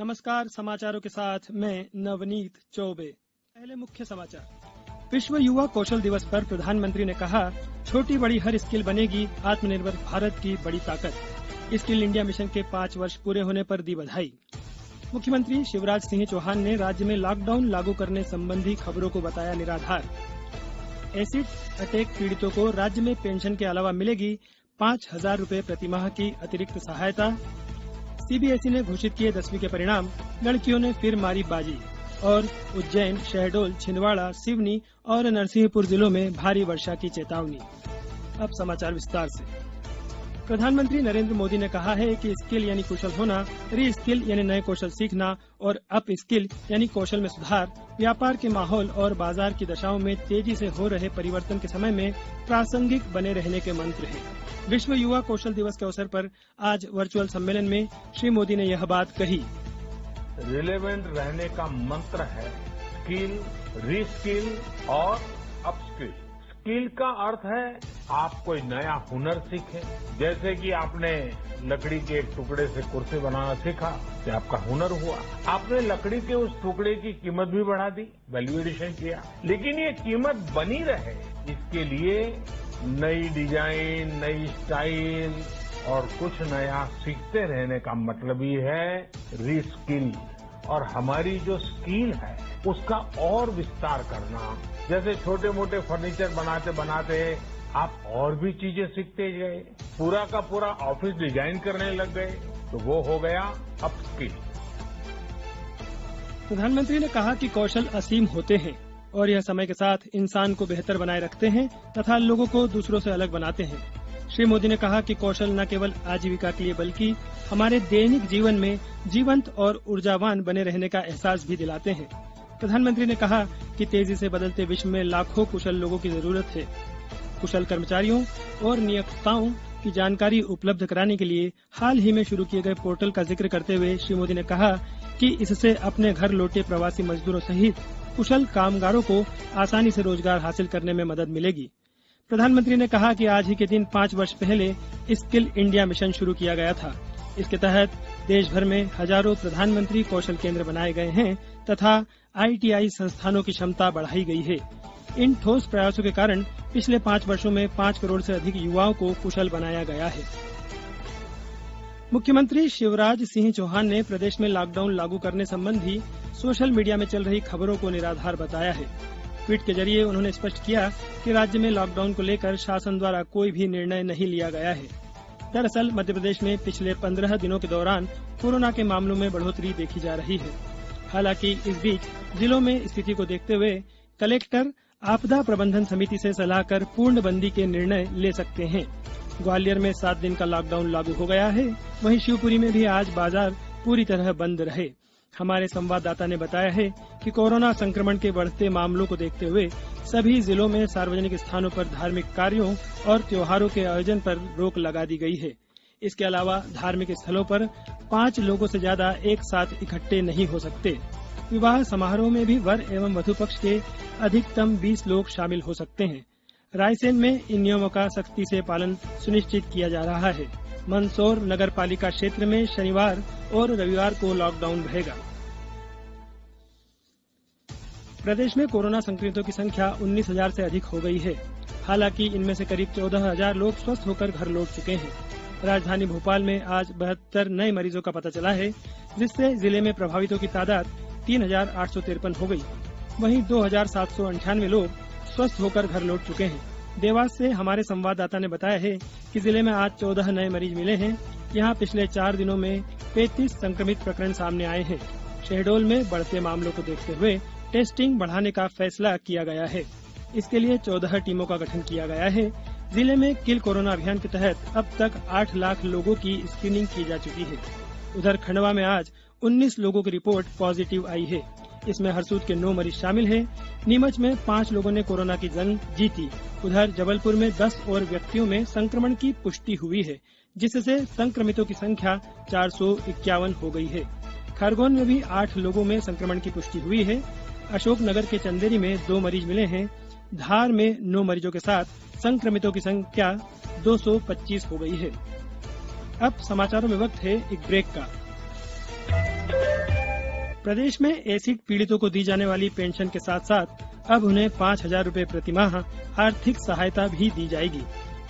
नमस्कार, समाचारों के साथ मैं नवनीत चौबे। पहले मुख्य समाचार। विश्व युवा कौशल दिवस पर प्रधानमंत्री ने कहा, छोटी बड़ी हर स्किल बनेगी आत्मनिर्भर भारत की बड़ी ताकत। स्किल इंडिया मिशन के 5 वर्ष पूरे होने पर दी बधाई। मुख्यमंत्री शिवराज सिंह चौहान ने राज्य में लॉकडाउन लागू करने संबंधी खबरों को बताया निराधार। एसिड अटैक पीड़ितों को राज्य में पेंशन के अलावा मिलेगी 5,000 रूपये प्रतिमाह की अतिरिक्त सहायता। सीबीएसई ने घोषित किए 10वीं के परिणाम, लड़कियों ने फिर मारी बाजी। और उज्जैन, शहडोल, छिंदवाड़ा, सिवनी और नरसिंहपुर जिलों में भारी वर्षा की चेतावनी। अब समाचार विस्तार से। प्रधानमंत्री नरेंद्र मोदी ने कहा है कि स्किल यानी कुशल होना, री स्किल यानी नए कौशल सीखना और अप स्किल यानी कौशल में सुधार व्यापार के माहौल और बाजार की दशाओं में तेजी से हो रहे परिवर्तन के समय में प्रासंगिक बने रहने के मंत्र हैं। विश्व युवा कौशल दिवस के अवसर पर आज वर्चुअल सम्मेलन में श्री मोदी ने यह बात कही। रिलेवेंट रहने का मंत्र है स्किल, री स्किल और अपस्किल। स्किल का अर्थ है आप कोई नया हुनर सीखें, जैसे कि आपने लकड़ी के एक टुकड़े से कुर्सी बनाना सीखा, ये आपका हुनर हुआ। आपने लकड़ी के उस टुकड़े की कीमत भी बढ़ा दी, वैल्यू एडिशन किया, लेकिन ये कीमत बनी रहे इसके लिए नई डिजाइन, नई स्टाइल और कुछ नया सीखते रहने का मतलब ही है री स्किल। और हमारी जो स्किल है उसका और विस्तार करना, जैसे छोटे मोटे फर्नीचर बनाते बनाते आप और भी चीजें सीखते गए, पूरा का पूरा ऑफिस डिजाइन करने लग गए, तो वो हो गया अपस्किल। प्रधानमंत्री ने कहा कि कौशल असीम होते हैं और यह समय के साथ इंसान को बेहतर बनाए रखते हैं तथा लोगों को दूसरों से अलग बनाते हैं। श्री मोदी ने कहा कि कौशल न केवल आजीविका के लिए बल्कि हमारे दैनिक जीवन में जीवंत और ऊर्जावान बने रहने का एहसास भी दिलाते हैं। प्रधानमंत्री ने कहा कि तेजी से बदलते विश्व में लाखों कुशल लोगों की जरूरत है। कुशल कर्मचारियों और नियोक्ताओं की जानकारी उपलब्ध कराने के लिए हाल ही में शुरू किए गए पोर्टल का जिक्र करते हुए श्री मोदी ने कहा कि इससे अपने घर लौटे प्रवासी मजदूरों सहित कुशल कामगारों को आसानी से रोजगार हासिल करने में मदद मिलेगी। प्रधानमंत्री ने कहा कि आज ही के दिन 5 वर्ष पहले स्किल इंडिया मिशन शुरू किया गया था। इसके तहत देश भर में हजारों प्रधानमंत्री कौशल केंद्र बनाए गए हैं तथा ITI संस्थानों की क्षमता बढ़ाई गई है। इन ठोस प्रयासों के कारण पिछले 5 वर्षों में 5 करोड़ से अधिक युवाओं को कुशल बनाया गया है। मुख्यमंत्री शिवराज सिंह चौहान ने प्रदेश में लॉकडाउन लागू करने संबंधी सोशल मीडिया में चल रही खबरों को निराधार बताया है। ट्वीट के जरिए उन्होंने स्पष्ट किया कि राज्य में लॉकडाउन को लेकर शासन द्वारा कोई भी निर्णय नहीं लिया गया है। दरअसल मध्य प्रदेश में पिछले 15 दिनों के दौरान कोरोना के मामलों में बढ़ोतरी देखी जा रही है। हालांकि इस बीच जिलों में स्थिति को देखते हुए कलेक्टर आपदा प्रबंधन समिति से सलाह कर पूर्णबंदी के निर्णय ले सकते हैं। ग्वालियर में 7 दिन का लॉकडाउन लागू हो गया है। वहीं शिवपुरी में भी आज बाजार पूरी तरह बंद रहे। हमारे संवाददाता ने बताया है कि कोरोना संक्रमण के बढ़ते मामलों को देखते हुए सभी जिलों में सार्वजनिक स्थानों पर धार्मिक कार्यों और त्योहारों के आयोजन पर रोक लगा दी गई है। इसके अलावा धार्मिक स्थलों पर 5 लोगों से ज्यादा एक साथ इकट्ठे नहीं हो सकते। विवाह समारोह में भी वर एवं वधु पक्ष के अधिकतम 20 लोग शामिल हो सकते हैं। रायसेन में इन नियमों का सख्ती से पालन सुनिश्चित किया जा रहा है। मंदसौर नगर पालिका क्षेत्र में शनिवार और रविवार को लॉकडाउन रहेगा। प्रदेश में कोरोना संक्रमितों की संख्या 19,000 से अधिक हो गई है। हालांकि इनमें से करीब 14,000 लोग स्वस्थ होकर घर लौट चुके हैं। राजधानी भोपाल में आज 72 नए मरीजों का पता चला है, जिससे जिले में प्रभावितों की तादाद 3,853 हो गई। वहीं 2,798 लोग स्वस्थ होकर घर लौट चुके हैं। देवास से हमारे संवाददाता ने बताया है कि जिले में आज 14 नए मरीज मिले हैं। यहां पिछले 4 दिनों में 35 संक्रमित प्रकरण सामने आए हैं। शहडोल में बढ़ते मामलों को देखते हुए टेस्टिंग बढ़ाने का फैसला किया गया है। इसके लिए 14 टीमों का गठन किया गया है। जिले में किल कोरोना अभियान के तहत अब तक 8 लाख लोगों की स्क्रीनिंग की जा चुकी है। उधर खंडवा में आज 19 लोगों की रिपोर्ट पॉजिटिव आई है। इसमें हरसूद के 9 मरीज शामिल हैं। नीमच में 5 लोगों ने कोरोना की जंग जीती। उधर जबलपुर में 10 और व्यक्तियों में संक्रमण की पुष्टि हुई है, जिससे संक्रमितों की संख्या 451 हो गई है। खरगोन में भी 8 लोगों में संक्रमण की पुष्टि हुई है। अशोकनगर के चंदेरी में 2 मरीज मिले हैं। धार में 9 मरीजों के साथ संक्रमितों की संख्या 225 हो गई है। अब समाचारों में वक्त है एक ब्रेक का। प्रदेश में एसिड पीड़ितों को दी जाने वाली पेंशन के साथ साथ अब उन्हें 5,000 रूपये प्रतिमाह आर्थिक सहायता भी दी जाएगी।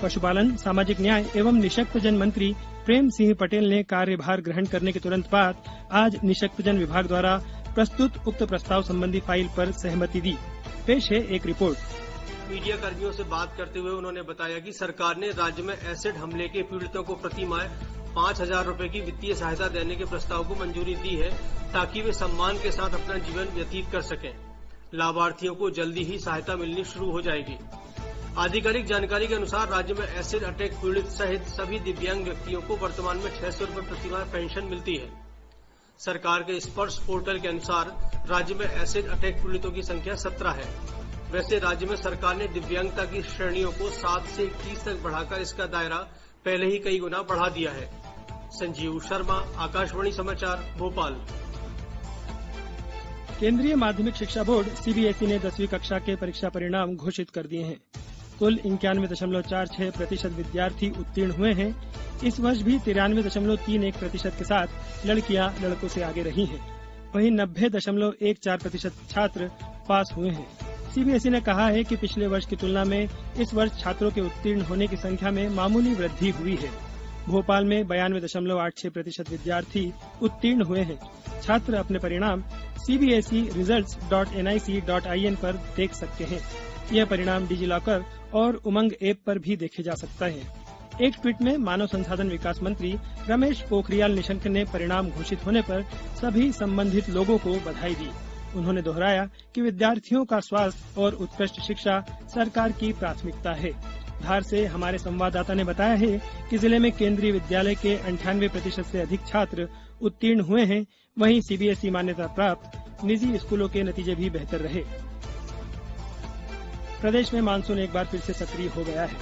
पशुपालन, सामाजिक न्याय एवं निशक्तजन मंत्री प्रेम सिंह पटेल ने कार्यभार ग्रहण करने के तुरंत बाद आज निशक्तजन विभाग द्वारा प्रस्तुत उक्त प्रस्ताव संबंधी फाइल पर सहमति दी। पेश है एक रिपोर्ट। मीडिया कर्मियों से बात करते हुए उन्होंने बताया कि सरकार ने राज्य में एसिड हमले के पीड़ितों को प्रति माह 5,000 रूपये की वित्तीय सहायता देने के प्रस्ताव को मंजूरी दी है ताकि वे सम्मान के साथ अपना जीवन व्यतीत कर सकें। लाभार्थियों को जल्दी ही सहायता मिलनी शुरू हो जाएगी। आधिकारिक जानकारी के अनुसार राज्य में एसिड अटैक पीड़ित सहित सभी दिव्यांग व्यक्तियों को वर्तमान में 600 रूपये प्रतिमाह पेंशन मिलती है। सरकार के स्पर्श पोर्टल के अनुसार राज्य में एसिड अटैक पीड़ितों की संख्या 17 है। वैसे राज्य में सरकार ने दिव्यांगता की श्रेणियों को 7 से 21 तक बढ़ाकर इसका दायरा पहले ही कई गुना बढ़ा दिया है। संजीव शर्मा, आकाशवाणी समाचार, भोपाल। केंद्रीय माध्यमिक शिक्षा बोर्ड सीबीएसई ने 10वीं कक्षा के परीक्षा परिणाम घोषित कर दिए हैं। कुल 91.46% विद्यार्थी उत्तीर्ण हुए हैं। इस वर्ष भी 93.31% के साथ लड़कियां लड़कों से आगे रही हैं। वहीं 90.14% छात्र पास हुए हैं। सीबीएसई ने कहा है कि पिछले वर्ष की तुलना में इस वर्ष छात्रों के उत्तीर्ण होने की संख्या में मामूली वृद्धि हुई है। भोपाल में 92.86% विद्यार्थी उत्तीर्ण हुए हैं। छात्र अपने परिणाम cbseresults.nic.in पर देख सकते हैं। यह परिणाम डिजिलॉकर और उमंग ऐप पर भी देखे जा सकता है। एक ट्वीट में मानव संसाधन विकास मंत्री रमेश पोखरियाल निशंक ने परिणाम घोषित होने पर सभी संबंधित लोगों को बधाई दी। उन्होंने दोहराया कि विद्यार्थियों का स्वास्थ्य और उत्कृष्ट शिक्षा सरकार की प्राथमिकता है। धार से हमारे संवाददाता ने बताया है कि जिले में केंद्रीय विद्यालय के 98% से अधिक छात्र उत्तीर्ण हुए हैं। वहीं सीबीएसई मान्यता प्राप्त निजी स्कूलों के नतीजे भी बेहतर रहे। प्रदेश में मानसून एक बार फिर से सक्रिय हो गया है।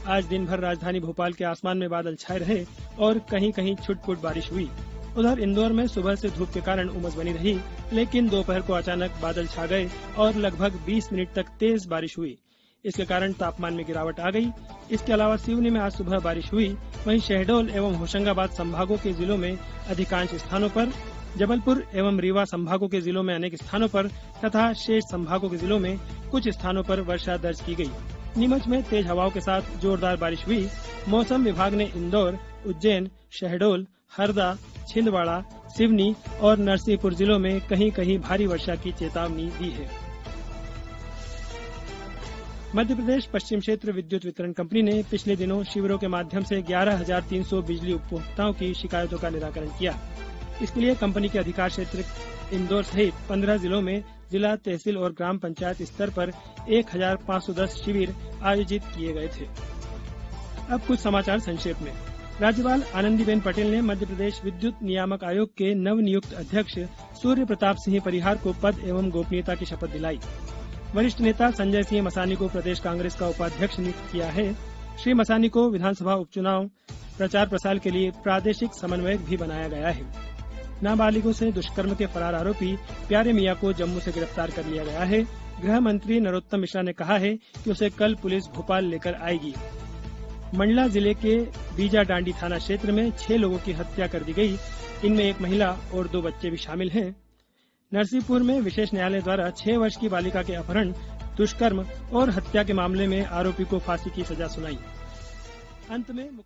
आज दिन भर राजधानी भोपाल के आसमान में बादल छाए रहे और कहीं कहीं छुट-पुट बारिश हुई। उधर इंदौर में सुबह से धूप के कारण उमस बनी रही, लेकिन दोपहर को अचानक बादल छा गए और लगभग 20 मिनट तक तेज बारिश हुई। इसके कारण तापमान में गिरावट आ गई। इसके अलावा सिवनी में आज सुबह बारिश हुई। वहीं शहडोल एवं होशंगाबाद संभागों के जिलों में अधिकांश स्थानों पर, जबलपुर एवं रीवा संभागों के जिलों में अनेक स्थानों पर तथा शेष संभागों के जिलों में कुछ स्थानों पर वर्षा दर्ज की गई। नीमच में तेज हवाओं के साथ जोरदार बारिश हुई। मौसम विभाग ने इंदौर, उज्जैन, शहडोल, हरदा, छिंदवाड़ा, सिवनी और नरसिंहपुर जिलों में कहीं कहीं भारी वर्षा की चेतावनी दी है। मध्य प्रदेश पश्चिम क्षेत्र विद्युत वितरण कंपनी ने पिछले दिनों शिविरों के माध्यम से 11,300 बिजली उपभोक्ताओं की शिकायतों का निराकरण किया। इसके लिए कंपनी के अधिकार क्षेत्र इंदौर सहित 15 जिलों में जिला, तहसील और ग्राम पंचायत स्तर पर 1,510 शिविर आयोजित किए गए थे। अब कुछ समाचार संक्षेप में। राज्यपाल आनंदीबेन पटेल ने मध्य प्रदेश विद्युत नियामक आयोग के नवनियुक्त अध्यक्ष सूर्य प्रताप सिंह परिहार को पद एवं गोपनीयता की शपथ दिलाई। वरिष्ठ नेता संजय सिंह मसानी को प्रदेश कांग्रेस का उपाध्यक्ष नियुक्त किया है। श्री मसानी को विधानसभा उपचुनाव प्रचार प्रसार के लिए प्रादेशिक समन्वयक भी बनाया गया है। नाबालिगों से दुष्कर्म के फरार आरोपी प्यारे मियां को जम्मू से गिरफ्तार कर लिया गया है। गृह मंत्री नरोत्तम मिश्रा ने कहा है कि उसे कल पुलिस भोपाल लेकर आएगी। मंडला जिले के बीजा डांडी थाना क्षेत्र में 6 लोगों की हत्या कर दी गई। इनमें एक महिला और 2 बच्चे भी शामिल हैं। नरसिंहपुर में विशेष न्यायालय द्वारा 6 वर्ष की बालिका के अपहरण, दुष्कर्म और हत्या के मामले में आरोपी को फांसी की सजा सुनाई। अंत में